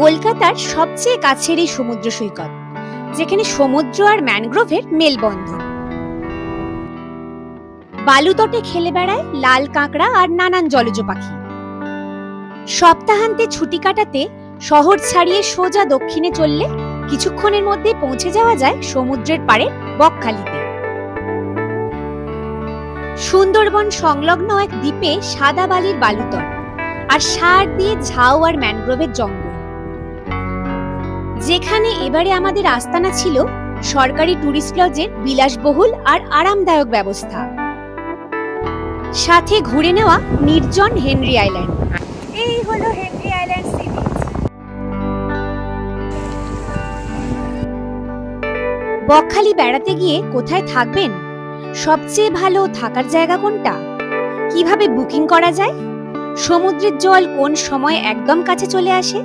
কলকাতার সবচেয়ে কাছের এই সমুদ্র সৈকত, যেখানে সমুদ্র আর ম্যানগ্রোভের মেলবন্ধন। বালুতটে খেলে বেড়ায় লাল কাঁকড়া আর নানান জলজ পাখি। সপ্তাহান্তে ছুটি কাটাতে শহর ছাড়িয়ে সোজা দক্ষিণে চললে কিছুক্ষণের মধ্যে পৌঁছে যাওয়া যায় সমুদ্রের পাড়ে বকখালিতে। সুন্দরবন সংলগ্ন এক দ্বীপে সাদা বালির বালুতট আর সার দিয়ে ঝাউ আর ম্যানগ্রোভের জঙ্গল, যেখানে এবারে আমাদের আস্তানা ছিল সরকারি টুরিস্ট লজের বিলাসবহুল আর আরামদায়ক ব্যবস্থা, সাথে ঘুরে নেওয়া নির্জন হেনরি আইল্যান্ড। এই হলো Henry island sea beach. Bakkhali বেড়াতে গিয়ে কোথায় থাকবেন, সবচেয়ে ভালো থাকার জায়গা কোনটা, কিভাবে বুকিং করা যায়, সমুদ্রের জল কোন সময় একদম কাছে চলে আসে,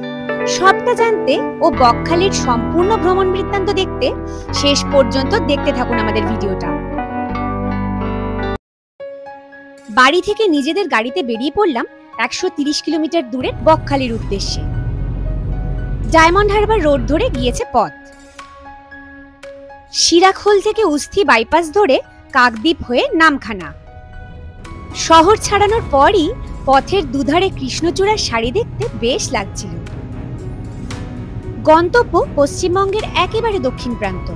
সবটা জানতে ও বকখালির সম্পূর্ণ ভ্রমণ বৃত্তান্ত দেখতে শেষ পর্যন্ত দেখতে থাকুন আমাদের ভিডিওটা। বাড়ি থেকে নিজেদের গাড়িতে বেরিয়ে পড়লাম 130 কিলোমিটার দূরে বকখালির উদ্দেশ্যে। ডায়মন্ড হারবার রোড ধরে গিয়েছে পথ। শিরাখোল থেকে উস্থি বাইপাস ধরে কাকদ্বীপ হয়ে নামখানা। শহর ছাড়ানোর পরই পথের দুধারে কৃষ্ণচূড়ার সারি দেখতে বেশ লাগছিল। গন্তব্য পশ্চিমবঙ্গের একেবারে দক্ষিণ প্রান্ত।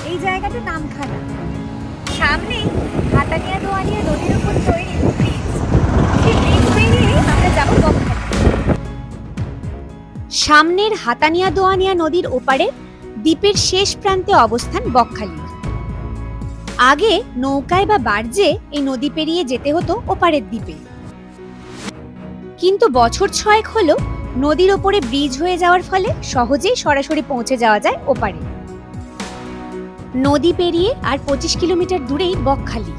এই জায়গাটা নামখানা, সামনে হাতানিয়া দোয়ানিয়া নদীর উপর তৈরি ব্রিজ। সেই ব্রিজ পেরিয়ে আমরা যাব বকখালি। সামনের হাতানিয়া দোয়ানিয়া নদীর ওপারে দ্বীপের শেষ প্রান্তে অবস্থান বকখালির। আগে নৌকায় বা বার্জে এই নদী পেরিয়ে যেতে হতো ওপারের দ্বীপে, কিন্তু বছর 6 হলো নদীর ওপরে ব্রিজ হয়ে যাওয়ার ফলে সহজেই সরাসরি পৌঁছে যাওয়া যায় ওপারে। নদী পেরিয়ে আর 25 কিলোমিটার দূরেই বকখালি।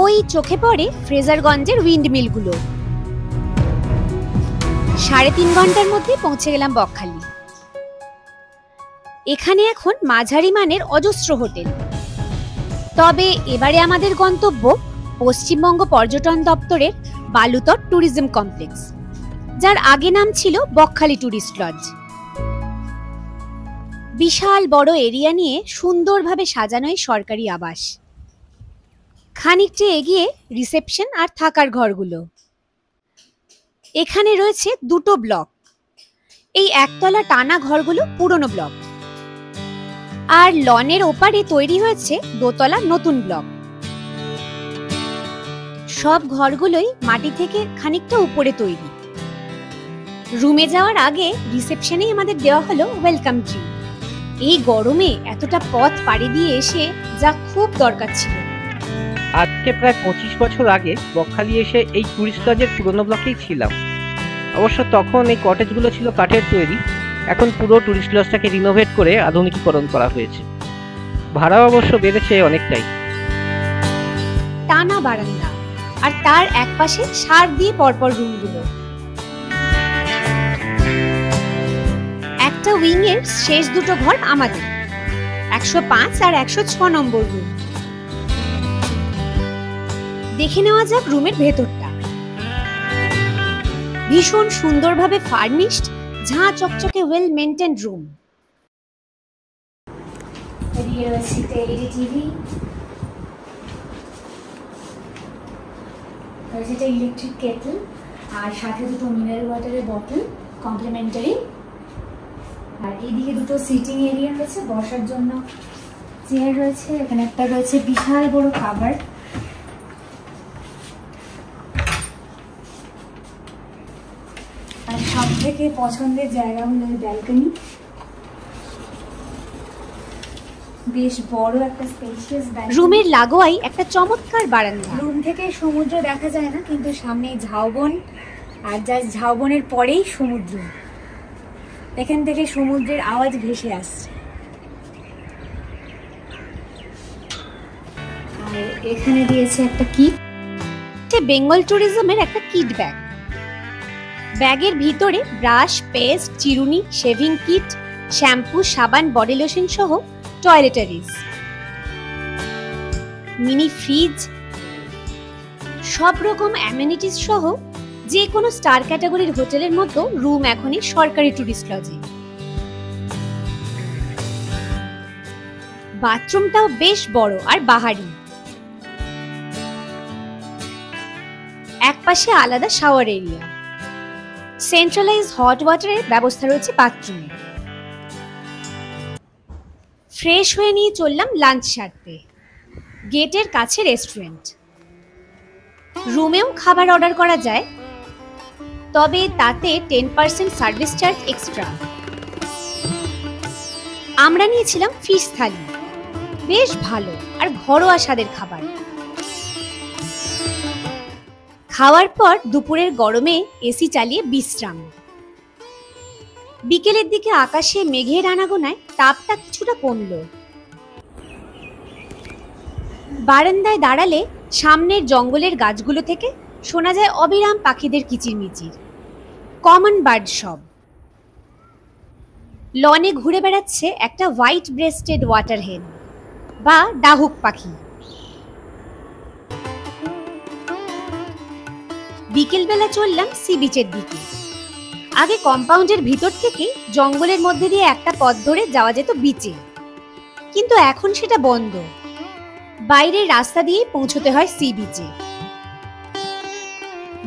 ওই চোখে পড়ে ফ্রেজারগঞ্জের উইন্ডমিলগুলো। 3.5 ঘন্টার মধ্যে পৌঁছে গেলাম বকখালি। এখানে এখন মাঝারি মানের অজস্র হোটেল। তবে এবারে আমাদের গন্তব্য পশ্চিমবঙ্গ পর্যটন দপ্তরের বালুতট ট্যুরিজম কমপ্লেক্স, যার আগে নাম ছিল বকখালি টুরিস্ট লজ। বিশাল বড় এরিয়া নিয়ে সুন্দরভাবে সাজানো এই সরকারি আবাস। খানিকটা এগিয়ে রিসেপশন আর থাকার ঘরগুলো। এখানে রয়েছে 2টো ব্লক। এই একতলা টানা ঘরগুলো পুরনো ব্লক, আর লনের ওপারে তৈরি হয়েছে 2তলা নতুন ব্লক। সব ঘরগুলোই মাটি থেকে খানিকটা উপরে তৈরি। রুমে যাওয়ার আগে রিসেপশনেই আমাদের দেওয়া হলো ওয়েলকাম ড্রিঙ্ক। এই গরমে এতটা পথ পাড়ি দিয়ে এসে যা খুব দরকার ছিল। আজকে প্রায় 25 বছর আগে বকখালি এসে এই টুরিস্ট লজের পুরনো ব্লকেই ছিলাম। অবশ্য তখন এই কটেজগুলো ছিল কাঠের তৈরি। এখন পুরো টুরিস্ট লজটাকে রিনোভেট করে আধুনিকীকরণ করা হয়েছে। ভাড়াও অবশ্য বেড়েছে অনেকটাই। টানা বারান্দা আর তার একপাশে সার দিয়ে পরপর রুমগুলো। একটা উইং এর শেষ 2টো ঘর আমাদের, 105 আর 106 নম্বর রুম। দেখে নেওয়া যাক রুমের ভেতরটা। ভীষণ সুন্দরভাবে ফার্নিশড, ঝাঁ চকচকে ওয়েল মেইনটেইনড রুম। এদিকে রয়েছে এলইডি টিভি, রয়েছে একটা ইলেকট্রিক কেটল, আর সাথে 2টো মিনারেল ওয়াটারের বটল কমপ্লিমেন্টারি। আর এইদিকে 2টো সিটিং এরিয়া রয়েছে, বসার জন্য চেয়ার রয়েছে। এখানে একটা রয়েছে বিশাল বড় কাভার। আর সব থেকে পছন্দের জায়গা হলো ব্যালকনি। বেশ বড় একটা স্পেশিয়াস ব্যালকনি। রুমের লাগোয়াই একটা চমৎকার বারান্দা। রুম থেকে সমুদ্র দেখা যায় না, কিন্তু সামনে ঝাউবন, আর জাস্ট ঝাউবনের পরেই সমুদ্র। এখান থেকে সমুদ্রের আওয়াজ ভেসে আসছে। আর এখানে দিয়েছে একটা কিট, বেঙ্গল ট্যুরিজমের একটা কিট ব্যাগ। ব্যাগের ভিতরে ব্রাশ, পেস্ট, চিরুনি, শেভিং কিট, শ্যাম্পু, সাবান, বডি লোশন সহ টয়লেটারিজ, মিনি ফ্রিজ, সব রকম অ্যামেনিটিস সহ যে কোনো স্টার ক্যাটাগরির হোটেলের মতো রুম এখনই সরকারি টুরিস্ট লজে। বাথরুমটাও বেশ বড় আর বাহারি। একপাশে আলাদা শাওয়ার এরিয়া। সেন্ট্রালাইজ হট ওয়াটারের ব্যবস্থা রয়েছে বাথরুমে। ফ্রেশ হয়ে নিয়ে চললাম লাঞ্চ সারতে। গেটের কাছে রেস্টুরেন্ট। রুমেও খাবার অর্ডার করা যায়, তবে তাতে 10% সার্ভিস চার্জ এক্সট্রা। আমরা নিয়েছিলাম ফিশ থালি, বেশ ভালো আর ঘরোয়া স্বাদের খাবার। খাওয়ার পর দুপুরের গরমে এসি চালিয়ে বিশ্রাম। বিকেলের দিকে আকাশে মেঘের আনাগোনায় তাপটা কিছুটা কমলো। বারান্দায় দাঁড়ালে সামনের জঙ্গলের গাছগুলো থেকে শোনা যায় অবিরাম পাখিদের কিচিরমিচির, কমন বার্ড সব। লনে ঘুরে বেড়াচ্ছে একটা হোয়াইট ব্রেস্টেড ওয়াটার হেন বা ডাহুক পাখি। বিকেলবেলা চললাম সি বিচের দিকে। আগে কম্পাউন্ডের ভিতর থেকে জঙ্গলের মধ্যে দিয়ে একটা পথ ধরে যাওয়া যেত বিচে, কিন্তু এখন সেটা বন্ধ। বাইরের রাস্তা দিয়ে পৌঁছতে হয় সি বিচে।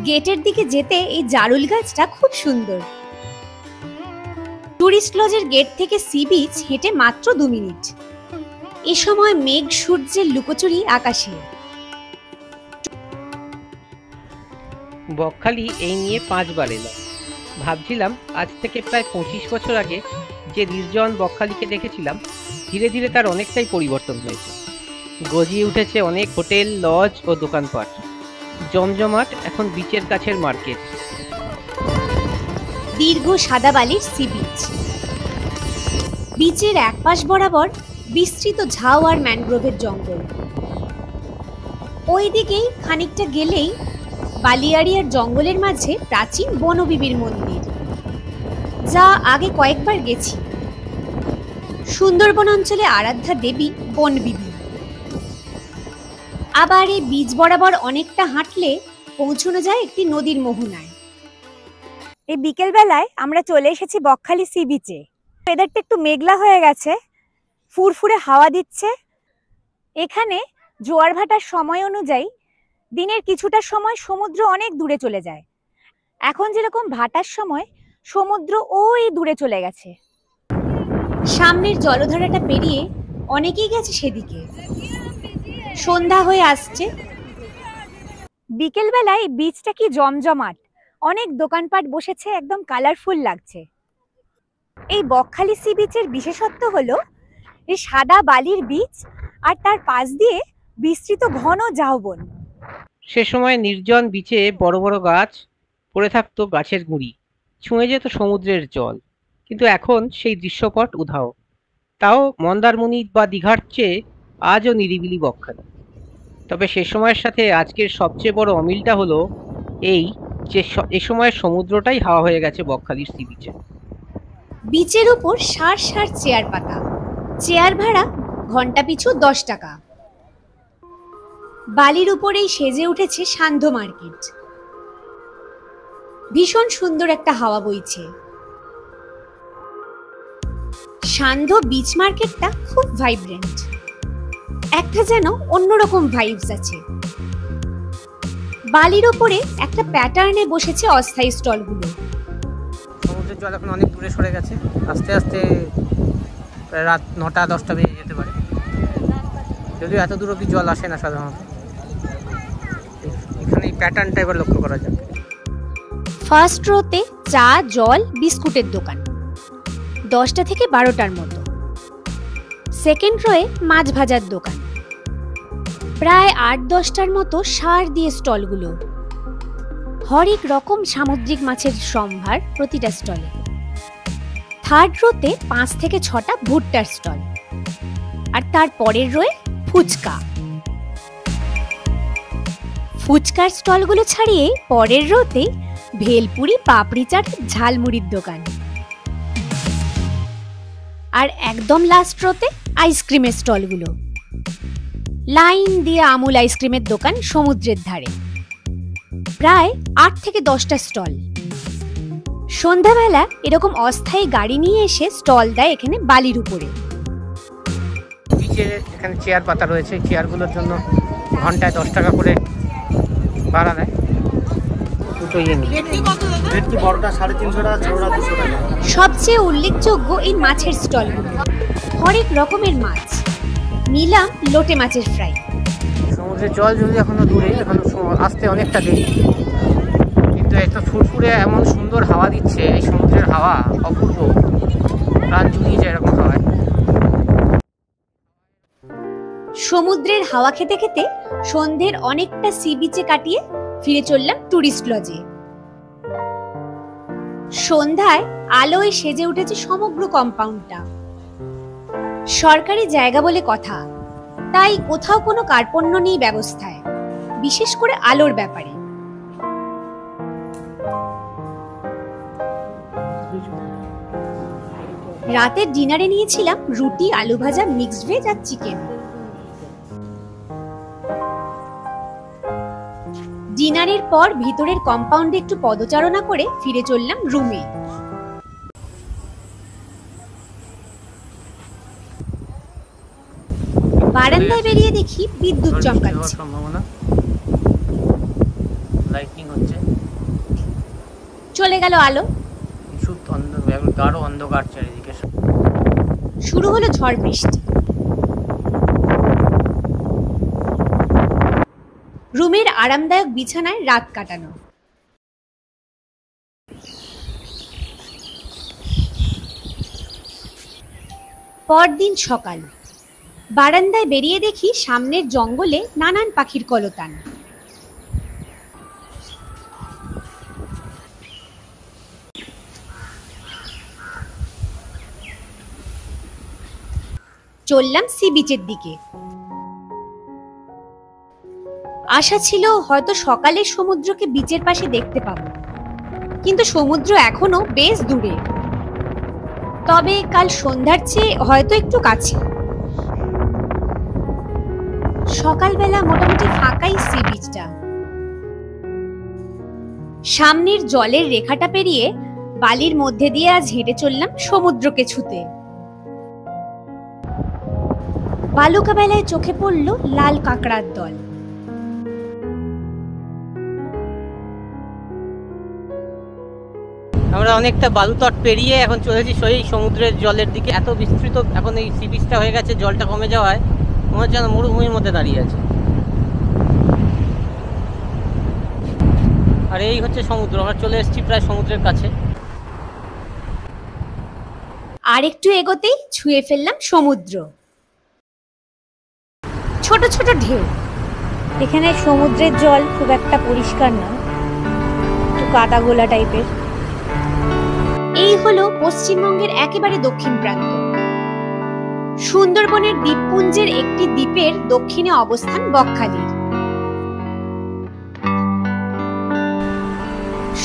গেটের দিকে যেতে এই জারুল গাছটা খুব সুন্দর। টুরিস্ট লজের গেট থেকে সি বিচ হেঁটে মাত্র 2 মিনিট। এ সময় মেঘ সূর্যের লুকোচুরি আকাশে। বকখালি এই নিয়ে 5 বার এলাম। ভাবছিলাম আজ থেকে প্রায় 25 বছর আগে যে নির্জন বকখালিকে দেখেছিলাম, ধীরে ধীরে তার অনেকটাই পরিবর্তন হয়েছে। গজিয়ে উঠেছে অনেক হোটেল, লজ ও দোকানপাট। জমজমাট এখন বিচের কাছের মার্কেট। দীর্ঘ সাদা বালির সি বিচ। বিচের এক পাশ বরাবর বিস্তৃত ঝাউ আর ম্যানগ্রোভের জঙ্গল। ওই দিকেই খানিকটা গেলেই বালিয়াড়িয়ার জঙ্গলের মাঝে প্রাচীন বনবিবির মন্দির, যা আগে কয়েকবার গেছি। সুন্দরবন অঞ্চলে আরাধ্যা দেবী বনবিবি। আবার এই বীজ বরাবর অনেকটা হাঁটলে পৌঁছানো যায় একটি নদীর মোহনায়। এই বিকেল বেলায় আমরা চলে এসেছি বকখালি সি বিচে। ওয়েদারটা একটু মেঘলা হয়ে গেছে, ফুরফুরে হাওয়া দিচ্ছে। এখানে জোয়ার ভাটার সময় অনুযায়ী দিনের কিছুটা সময় সমুদ্র অনেক দূরে চলে যায়। এখন যেরকম ভাটার সময় সমুদ্র ওই দূরে চলে গেছে। সামনের জলধারাটা পেরিয়ে অনেকেই গেছে সেদিকে। সন্ধ্যা হয়ে আসছে। বিকেল বেলায় বিচটা কি জমজমাট, অনেক দোকানপাট বসেছে, একদম কালারফুল লাগছে। এই বকখালি সি বিচের বিশেষত্ব হলো এই সাদা বালির বিচ আর তার পাশ দিয়ে বিস্তৃত ঘন ঝাউবন। সে সময় নির্জন বিচে বড় বড় গাছ পড়ে থাকতো, গাছের গুঁড়ি ছুঁয়ে যেত সমুদ্রের জল। কিন্তু এখন সেই দৃশ্যপট উধাও। তাও মন্দারমণি বা দীঘার চেয়ে আজও নিরিবিলি বকখালি। তবে সে সময়ের সাথে আজকের সবচেয়ে বড় অমিলটা হলো এই যে এ সময়ের সমুদ্রটাই হাওয়া হয়ে গেছে বকখালির সি বিচে। বিচের উপর সার সার চেয়ার পাতা। চেয়ার ভাড়া ঘন্টা পিছু 10 টাকা। বালির উপরেই সেজে উঠেছে সান্ধ্য মার্কেট। ভীষণ সুন্দর একটা হাওয়া বইছে। সান্ধ্য বিচ মার্কেটটা খুব ভাইব্রেন্ট, একটা যেন অন্যরকম ভাইবস আছে। বালির ওপরে একটা প্যাটার্নে বসেছে অস্থায়ী স্টলগুলো। সমুদ্রের জল এখন অনেক দূরে সরে গেছে, আস্তে আস্তে রাত 9টা-10টা বেজে যেতে পারে, যদিও এত দূর অব্দি জল আসে না সাধারণত। এখানে এই প্যাটার্নটা এবার লক্ষ্য করা যাক। ফার্স্ট রোতে চা, জল, বিস্কুটের দোকান 10টা থেকে 12টার মতো। সেকেন্ড রোয়ে মাছ ভাজার দোকান, প্রায় 8-10টার মতো সার দিয়ে স্টলগুলো। হরেক রকম সামুদ্রিক মাছের সম্ভার প্রতিটা স্টলে। থার্ড রোতে 5 থেকে 6টা ভুট্টার স্টল, আর তার পরের রোয়ে ফুচকা। ফুচকার স্টলগুলো ছাড়িয়ে পরের রোতে ভেলপুরি, পাপড়ি চাট, ঝালমুড়ির দোকান। আর একদম লাস্ট রোতে আইসক্রিমের স্টলগুলো। লাইন দিয়ে আমুল আইসক্রিমের দোকান সমুদ্রের ধারে। প্রায় 8 থেকে 10টা স্টল। সন্ধ্যাবেলা এরকম অস্থায়ী গাড়ি নিয়ে এসে স্টল দেয় এখানে বালির উপরে। এখানে চেয়ার পাতা রয়েছে, চেয়ারগুলোর জন্য ঘন্টায় 10 টাকা করে ভাড়া নেয়। সবচেয়ে উল্লেখযোগ্য এই মাছের স্টলগুলো। হরেক রকমের মাছ। নিলাম লোটে মাছের ফ্রাই। সমুদ্রের জল যদি এখনো দূরে, এখন আসতে অনেকটা দেরি, কিন্তু এত ফুরফুরে এমন সুন্দর হাওয়া দিচ্ছে, এই সমুদ্রের হাওয়া অপূর্ব, প্রাণ জুড়িয়ে যায় এরকম হাওয়ায়। সমুদ্রের হাওয়া খেতে খেতে সন্ধ্যের অনেকটা সি বিচে কাটিয়ে ফিরে চললাম টুরিস্ট লজে। সন্ধ্যায় আলোয় সেজে উঠেছে সমগ্র কম্পাউন্ডটা। সরকারি জায়গা বলে কথা, তাই কোথাও কোনো কার্পণ্য নেই ব্যবস্থায়, বিশেষ করে আলোর ব্যাপারে। রাতের ডিনারে নিয়েছিলাম রুটি, আলু ভাজা, মিক্সড ভেজ আর চিকেন। ডিনারের পর ভিতরের কম্পাউন্ডে একটু পদচারণা করে ফিরে চললাম রুমে। বারান্দায় বেরিয়ে দেখি বিদ্যুৎ চমকাচ্ছে। চলে গেল আলো, অন্ধকার চারিদিকে। শুরু হলো ঝড় বৃষ্টি। রুমের আরামদায়ক বিছানায় রাত কাটানো। পরদিন সকাল। বারান্দায় বেরিয়ে দেখি সামনের জঙ্গলে নানান পাখির কলতান। চললাম সি বিচের দিকে। আশা ছিল হয়তো সকালে সমুদ্রকে বিচের পাশে দেখতে পাবো, কিন্তু সমুদ্র এখনো বেশ দূরে। তবে কাল সন্ধ্যার চেয়ে হয়তো একটু কাছে। সকালবেলা মোটামুটি ফাঁকাই সি বিচটা। সামনের জলের রেখাটা পেরিয়ে বালির মধ্যে দিয়ে আজ হেঁটে চললাম সমুদ্রকে ছুতে। বালুকা বেলায় চোখে পড়ল লাল কাঁকড়ার দল। আমরা অনেকটা বালুতট পেরিয়ে এখন চলেছি সেই সমুদ্রের জলের দিকে। এত বিস্তৃত এখন এই সি বিচটা হয়ে গেছে, জলটা কমে যাওয়ায় মনে হচ্ছে যেন মরুভূমির মধ্যে দাঁড়িয়ে আছে। আর এই হচ্ছে সমুদ্র। আমরা চলে এসেছি প্রায় সমুদ্রের কাছে। আর একটু এগোতেই ছুঁয়ে ফেললাম সমুদ্র। ছোট ছোট ঢেউ। এখানে সমুদ্রের জল খুব একটা পরিষ্কার নয়, একটু কাদা গোলা টাইপের। এই হলো পশ্চিমবঙ্গের একেবারে দক্ষিণ প্রান্ত। সুন্দরবনের দ্বীপপুঞ্জের একটি দ্বীপের দক্ষিণে অবস্থান বকখালির।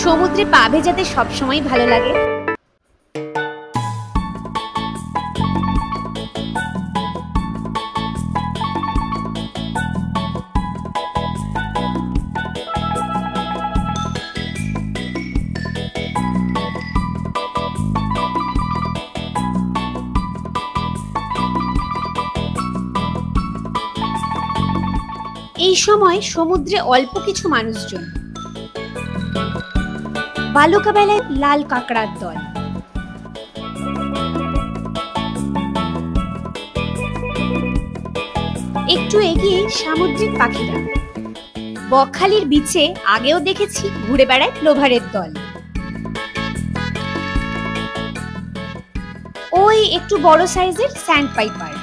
সমুদ্রে পা ভেজাতে সবসময় ভালো লাগে। এই সময় সমুদ্রে অল্প কিছু মানুষজন। বালুকা বেলায় লাল কাঁকড়ার দল। একটু এগিয়ে সামুদ্রিক পাখিরা। বকখালির বিচে আগেও দেখেছি ঘুরে বেড়ায় প্লোভারের দল। ওই একটু বড় সাইজের স্যান্ড পাইপার।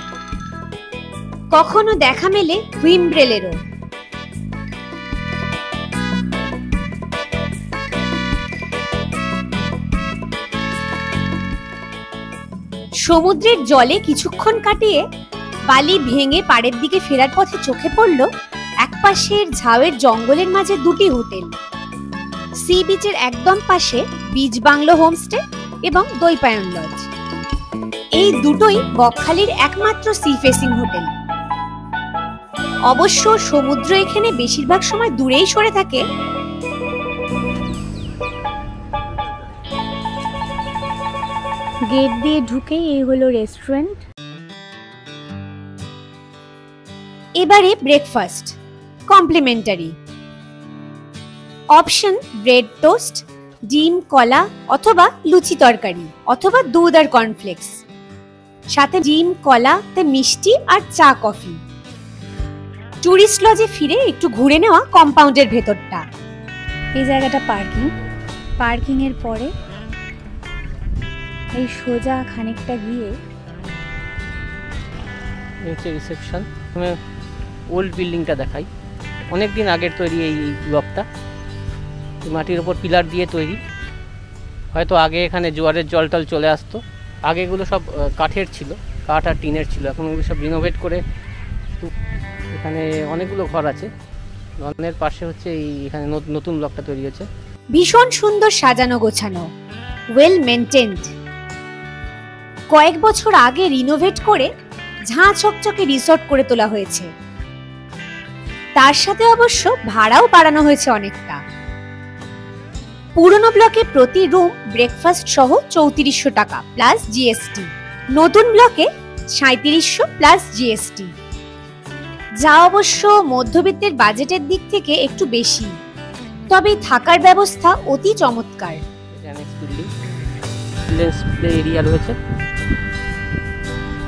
কখনো দেখা মেলে হুইমব্রেলেরও। সমুদ্রের জলে কিছুক্ষণ কাটিয়ে বালি ভেঙে পাড়ের দিকে ফেরার পথে চোখে পড়ল একপাশের ঝাউয়ের জঙ্গলের মাঝে দুটি হোটেল। সি বিচের একদম পাশে বিচ বাংলো হোমস্টে এবং দইপায়ন লজ। এই দুটোই বকখালির একমাত্র সি ফেসিং হোটেল। অবশ্য সমুদ্র এখানে বেশিরভাগ সময় দূরেই সরে থাকে, গেট দিয়ে ঢুকেই এই হলো রেস্টুরেন্ট। এবারে breakfast complimentary option, bread toast, ডিম, কলা অথবা লুচি তরকারি অথবা দুধ আর কর্নফ্লেক্স, সাথে ডিম, কলা, মিষ্টি আর চা কফি। টুরিস্ট লজে ফিরে একটু ঘুরে নেওয়া কম্পাউন্ডের ভেতরটা। এই জায়গাটা পার্কিং এর পরে এই সোজা খানিকটা গিয়ে হচ্ছে রিসেপশন। আমি ওল্ড বিল্ডিংটা দেখাই, অনেক দিন আগের তৈরি এই ব্লকটা, মাটির ওপর পিলার দিয়ে তৈরি। হয়তো আগে এখানে জোয়ারের জল টল চলে আসতো। আগে এগুলো সব কাঠের ছিল, কাঠ আর টিনের ছিল। এখন এগুলো সব রিনোভেট করে এখানে অনেকগুলো ঘর আছে। লনের পাশে হচ্ছে এখানে নতুন ব্লকটা তৈরি হয়েছে। ভীষণ সুন্দর সাজানো গোছানো, ওয়েল মেনটেন্ড। কয়েক বছর আগে রিনোভেট করে ঝাঁ চকচকে রিসর্ট করে তোলা হয়েছে। তার সাথে অবশ্য ভাড়াও বাড়ানো হয়েছে অনেকটা। পুরনো ব্লকে প্রতি রুম ব্রেকফাস্ট সহ 3400 টাকা প্লাস জিএসটি, নতুন ব্লকে 3700 প্লাস জিএসটি, যা অবশ্য মধ্যবিত্তের বাজেটের দিক থেকে একটু বেশি। তবে থাকার ব্যবস্থা অতি চমৎকার। এরিয়া রয়েছে,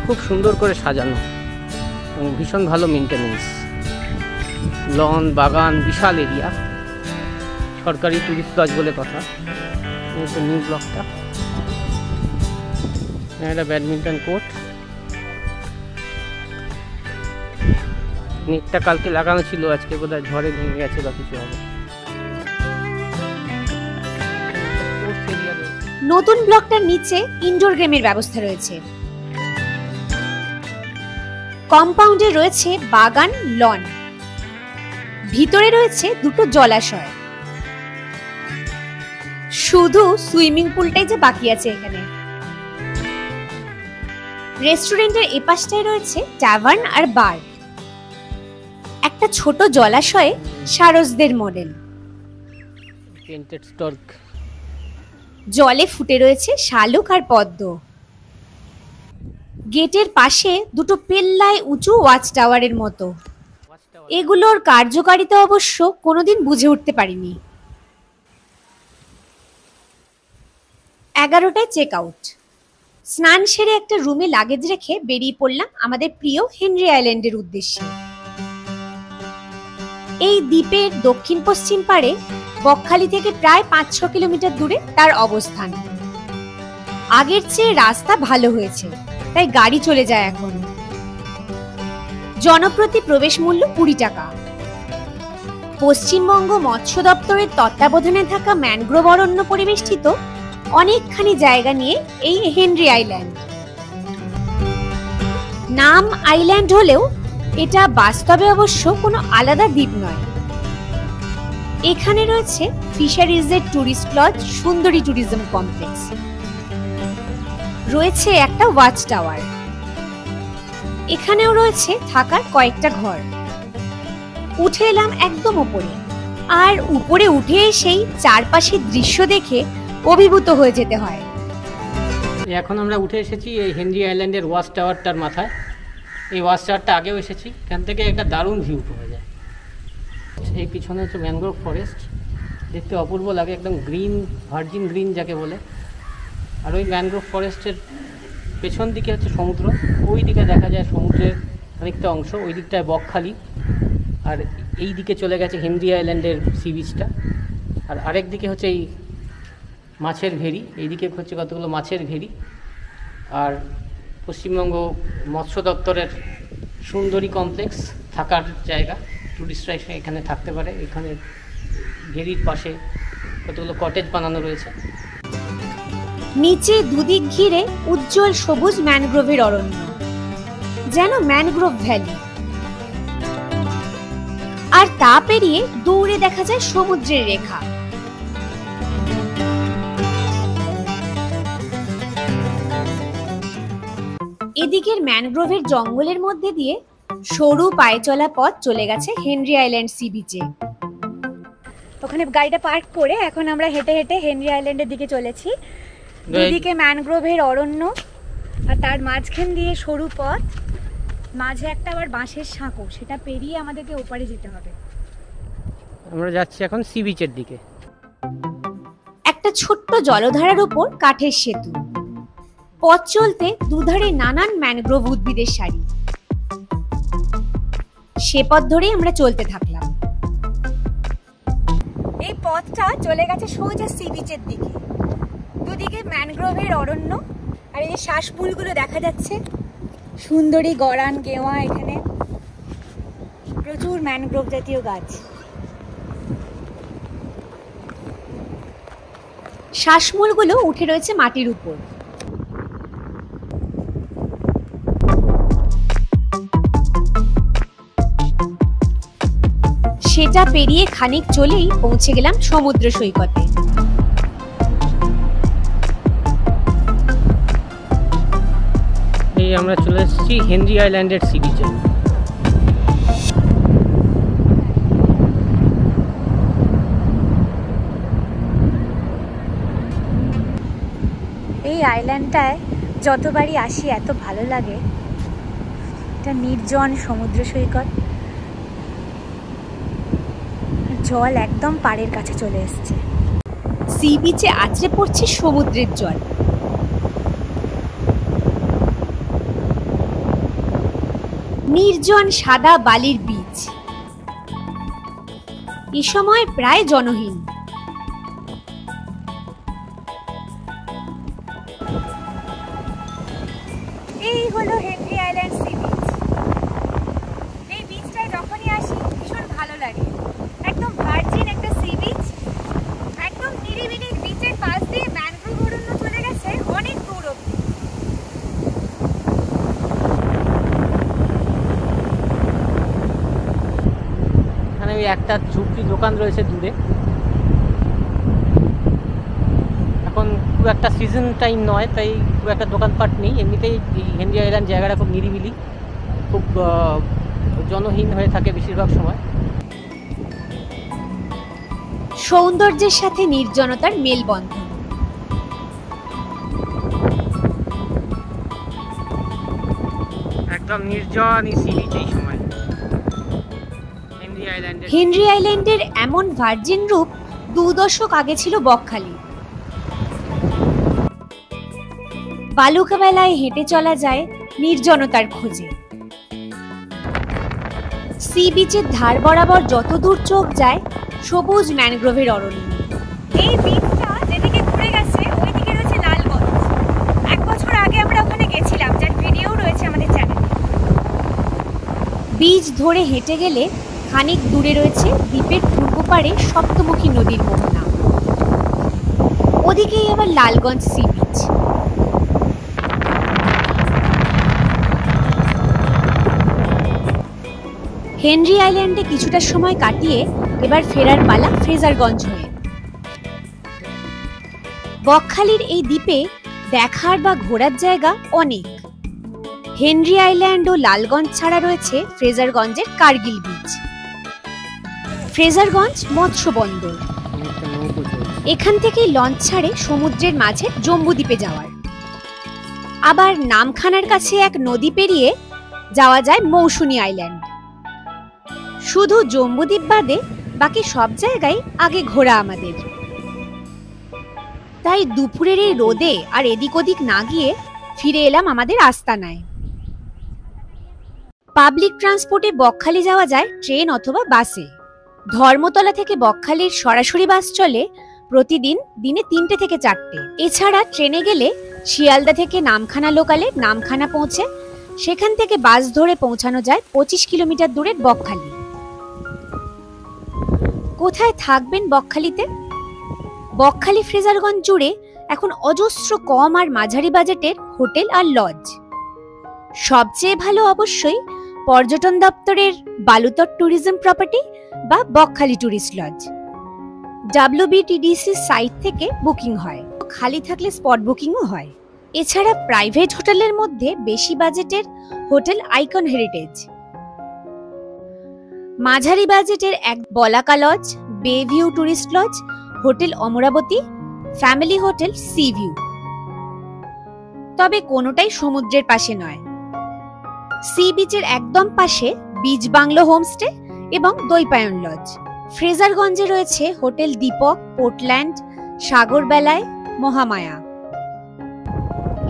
খুব সুন্দর করে সাজানো এবং ভীষণ ভালো মেনটেনেন্স। লন, বাগান, বিশাল এরিয়া, সরকারি টুরিস্ট লজ বলে কথা। নিউ ব্লকটা, একটা ব্যাডমিন্টন কোর্ট। নেটটা কালকে লাগানো ছিল, আজকে বোধহয় ঝড়ে ভেঙে গেছে বা কিছু হবে। নতুন ব্লকটার নিচে ইনডোর গেমের ব্যবস্থা রয়েছে। কম্পাউন্ডে রয়েছে বাগান, লন, ভিতরে রয়েছে দুটো জলাশয়। শুধু সুইমিং পুলটাই যে বাকি আছে এখানে। রেস্টুরেন্টের এপাশটায় রয়েছে ট্যাভার্ন আর বার। একটা ছোট জলাশয়ে সারসদের মডেল। জলে ফুটে রয়েছে শালুক আর পদ্ম। গেটের পাশে দুটো পেল্লায় উঁচু ওয়াচ টাওয়ারের মতো। এগুলোর কার্যকারিতা অবশ্য কোনোদিন বুঝে উঠতে পারিনি। 11টায় চেক আউট। স্নান সেরে একটা রুমে লাগেজ রেখে বেরিয়ে পড়লাম আমাদের প্রিয় হেনরি আইল্যান্ডের উদ্দেশ্যে। এই দ্বীপের দক্ষিণ পশ্চিম পাড়ে বকখালি থেকে প্রায় 5-6 কিলোমিটার দূরে তার অবস্থান। আগের চেয়ে রাস্তা ভালো হয়েছে, তাই গাড়ি চলে যায় এখন। জনপ্রতি প্রবেশ মূল্য 20 টাকা। পশ্চিমবঙ্গ মৎস্য দপ্তরের তত্ত্বাবধানে থাকা ম্যানগ্রোভ অরণ্য পরিবেষ্টিত অনেকখানি জায়গা নিয়ে এই হেনরি আইল্যান্ড। নাম আইল্যান্ড হলেও এটা বাস্তবে অবশ্য কোনো আলাদা দ্বীপ নয়। এখানে রয়েছে ফিশারিজের টুরিস্ট লজ, সুন্দরী ট্যুরিজম কমপ্লেক্স, রয়েছে একটা ওয়াচ টাওয়ার, এখানেও রয়েছে থাকার কয়েকটা ঘর। উঠে এলাম একদম উপরে, আর উপরে উঠে এসেই চারপাশের দৃশ্য দেখে অভিভূত হয়ে যেতে হয়। এখন আমরা উঠে এসেছি এই হেনরি আইল্যান্ডের ওয়াচ টাওয়ারটার মাথায়। এই ওয়াচ টাওয়ারটা আগেও এসেছি, এখান থেকে একটা দারুণ ভিউ পাওয়া যায়। এই পিছনে হচ্ছে ম্যানগ্রোভ ফরেস্ট, দেখতে অপূর্ব লাগে, একদম গ্রিন, ভার্জিন গ্রিন যাকে বলে। আর ওই ম্যানগ্রোভ ফরেস্টের পেছন দিকে হচ্ছে সমুদ্র, ওই দিকে দেখা যায় সমুদ্রের খানিকটা অংশ, ওই দিকটায় বকখালি, আর এই দিকে চলে গেছে হেনরি আইল্যান্ডের সি বিচটা। আর আরেক দিকে হচ্ছে এই মাছের ভেরি, এইদিকে হচ্ছে কতগুলো মাছের ভেরি। আর পশ্চিমবঙ্গ মৎস্য দপ্তরের সুন্দরী কমপ্লেক্স, থাকার জায়গা, টুরিস্টরা এখানে থাকতে পারে। এখানে ভেরির পাশে কতগুলো কটেজ বানানো রয়েছে। নিচে দুদিক ঘিরে উজ্জ্বল সবুজ ম্যানগ্রোভের অরণ্য, যেন ম্যানগ্রোভ ভ্যালি। আর তা পেরিয়ে দূরে দেখা যায় সমুদ্রের রেখা। এদিকের ম্যানগ্রোভের জঙ্গলের মধ্যে দিয়ে সরু পায়ে চলা পথ চলে গেছে হেনরি আইল্যান্ড সি বিচে। ওখানে গাড়িটা পার্ক করে এখন আমরা হেঁটে হেঁটে হেনরি আইল্যান্ডের দিকে চলেছি। দুদিকে ম্যানগ্রোভের অরণ্য আর তার মাঝখান দিয়ে সরু পথ, মাঝে একটা আবার বাঁশের সাঁকো, সেটা পেরিয়ে আমাদেরকে ওপারে যেতে হবে। আমরা যাচ্ছি এখন সি বিচের দিকে। একটা ছোট্ট জলধারার উপর কাঠের সেতু, পথ চলতে দুধারে নানান ম্যানগ্রোভ উদ্ভিদের সারি। সে পথ ধরেই আমরা চলতে থাকলাম। এই পথটা চলে গেছে সোজা সি বিচের দিকে। দুদিকে ম্যানগ্রোভের অরণ্য, আর এই যে শ্বাসমূলগুলো দেখা যাচ্ছে, সুন্দরী, গরান, গেওয়া, এখানে প্রচুর ম্যানগ্রোভ জাতীয় গাছ। শ্বাসমূলগুলো উঠে রয়েছে মাটির উপর। সেটা পেরিয়ে খানিক চলেই পৌঁছে গেলাম সমুদ্র সৈকতে। এই আমরা চলে এসেছি হেনরি আইল্যান্ডের সি বিচে। এই আইল্যান্ডটায় যতবারই আসি এত ভালো লাগে। এটা নির্জন সমুদ্র সৈকত, জল একদম পাড়ের কাছে চলে এসছে। সি বিচে আছড়ে পড়ছে সমুদ্রের জল। নির্জন সাদা বালির বিচ, এই সময় প্রায় জনহীন। এই হলো হেনরি আইল্যান্ড সি বিচ। এই বিচটায় যখনই আসি ভীষণ ভালো লাগে। একদম ভার্জিন একটা সি বিচ, একদম নিরিবিলি। বিচের পাশ দিয়ে ম্যানগ্রোভ অরণ্য চলে গেছে অনেক দূর অবধি। এখানে ওই একটা ঝুপড়ি দোকান রয়েছে দূরে। এখন খুব একটা সিজন টাইম নয়, তাই খুব একটা দোকানপাট নেই। এমনিতেই এই হেনরি আইল্যান্ড জায়গাটা খুব নিরিবিলি, খুব জনহীন হয়ে থাকে বেশিরভাগ সময়। সৌন্দর্যের সাথে নির্জনতার মেলবন্ধন। একদম নির্জন এই সি বিচ এই সময়। হেনরি আইল্যান্ডের এমন ভার্জিন রূপ 2 দশক আগে ছিল বকখালি। বালুকা বেলায় হেঁটে চলা যায় নির্জনতার খোঁজে। সি বিচের ধার বরাবর যত দূর চোখ যায় সবুজ ম্যানগ্রোভের অরণ্য। এই বিচটা যেদিকে ঘুরে গেছে ওইদিকে রয়েছে লালগঞ্জ। 1 বছর আগে আমরা ওখানে গেছিলাম, যার ভিডিও রয়েছে আমাদের চ্যানেলে। বিচ ধরে হেঁটে গেলে খানিক দূরে রয়েছে দ্বীপের পূর্ব পাড়ে সপ্তমুখী নদীর মোহনা। ওদিকেই আবার লালগঞ্জ সি বিচ। হেনরি আইল্যান্ডে কিছুটা সময় কাটিয়ে এবার ফেরার পালা ফ্রেজারগঞ্জ হয়ে। বকখালির এই দ্বীপে দেখার বা ঘোরার জায়গা অনেক। হেনরি আইল্যান্ড ও লালগঞ্জ ছাড়া রয়েছে ফ্রেজারগঞ্জের কার্গিল বিচ। ফ্রেজারগঞ্জ মৎস্য বন্দর, এখান থেকেই লঞ্চ ছাড়ে সমুদ্রের মাঝে জম্বুদ্বীপে যাওয়ার। আবার নামখানার কাছে এক নদী পেরিয়ে যাওয়া যায় মৌসুনী আইল্যান্ড। শুধু জম্বুদ্বীপ বাদে বাকি সব জায়গায় আগে ঘোরা আমাদের। তাই দুপুরের এই রোদে আর এদিক ওদিক না গিয়ে ফিরে এলাম আমাদের আস্তানায়। পাবলিক ট্রান্সপোর্টে বকখালি যাওয়া যায় ট্রেন অথবা বাসে। ধর্মতলা থেকে বকখালির সরাসরি বাস চলে প্রতিদিন দিনে 3টে থেকে 4টে। এছাড়া ট্রেনে গেলে শিয়ালদা থেকে নামখানা লোকালে নামখানা পৌঁছে সেখান থেকে বাস ধরে পৌঁছানো যায় 25 কিলোমিটার দূরের বকখালি। কোথায় থাকবেন বকখালিতে? বকখালি ফ্রেজারগঞ্জ জুড়ে এখন অজস্র কম আর মাঝারি বাজেটের হোটেল আর লজ। সবচেয়ে ভালো অবশ্যই পর্যটন দপ্তরের বালুতট ট্যুরিজম প্রপার্টি বা Bakkhali tourist lodge. WBTDC site থেকে বুকিং হয়, খালি থাকলে স্পট বুকিংও হয়। এছাড়া প্রাইভেট হোটেলের মধ্যে বেশি বাজেটের হোটেল আইকন হেরিটেজ, মাঝারি বাজেটের এক Balaka lodge, bay view tourist lodge, hotel Amarabati, family hotel sea view. তবে কোনোটাই সমুদ্রের পাশে নয়। সি বিচের একদম পাশে বিচ বাংলো হোমস্টে এবং দৈপায়ন লজ। ফ্রেজারগঞ্জে রয়েছে হোটেল দীপক, পোর্টল্যান্ড, সাগরবেলায়, মহামায়া।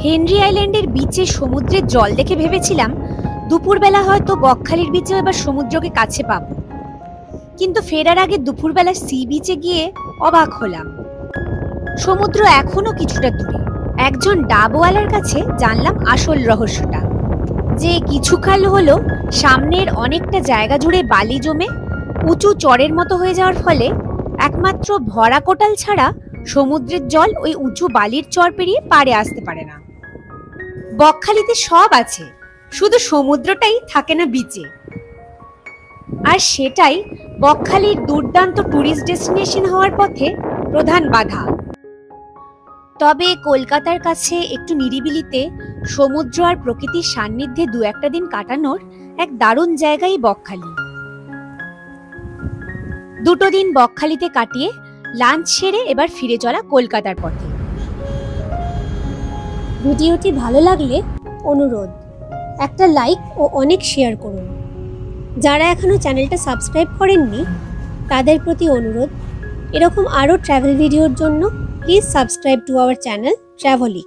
হেনরি আইল্যান্ডের বিচে সমুদ্রের জল দেখে ভেবেছিলাম দুপুরবেলা হয়তো বকখালির বিচেও এবার সমুদ্রকে কাছে পাবো, কিন্তু ফেরার আগে দুপুরবেলা সি বিচে গিয়ে অবাক হলাম। সমুদ্র এখনো কিছুটা দূরে। একজন ডাবওয়ালার কাছে জানলাম আসল রহস্যটা, যে কিছুকাল হলো সামনের অনেকটা জায়গা জুড়ে বালি জমে উঁচু চরের মতো হয়ে যাওয়ার ফলে একমাত্র ভরা কোটাল ছাড়া সমুদ্রের জল ওই উঁচু বালির চর পেরিয়ে পাড়ে আসতে পারে না। বকখালিতে সব আছে, শুধু সমুদ্রটাই থাকে না বিচে। আর সেটাই বকখালির দুর্দান্ত ট্যুরিস্ট ডেস্টিনেশন হওয়ার পথে প্রধান বাধা। তবে কলকাতার কাছে একটু নিরিবিলিতে সমুদ্র আর প্রকৃতির সান্নিধ্যে দু একটা দিন কাটানোর এক দারুণ জায়গাই বকখালি। দুটো দিন বকখালিতে কাটিয়ে লাঞ্চ সেরে এবার ফিরে চলা কলকাতার পথে। ভিডিওটি ভালো লাগলে অনুরোধ একটা লাইক ও অনেক শেয়ার করুন। যারা এখনো চ্যানেলটা সাবস্ক্রাইব করেননি তাদের প্রতি অনুরোধ, এরকম আরও ট্রাভেল ভিডিওর জন্য please subscribe to our channel ট্রাভেলিক।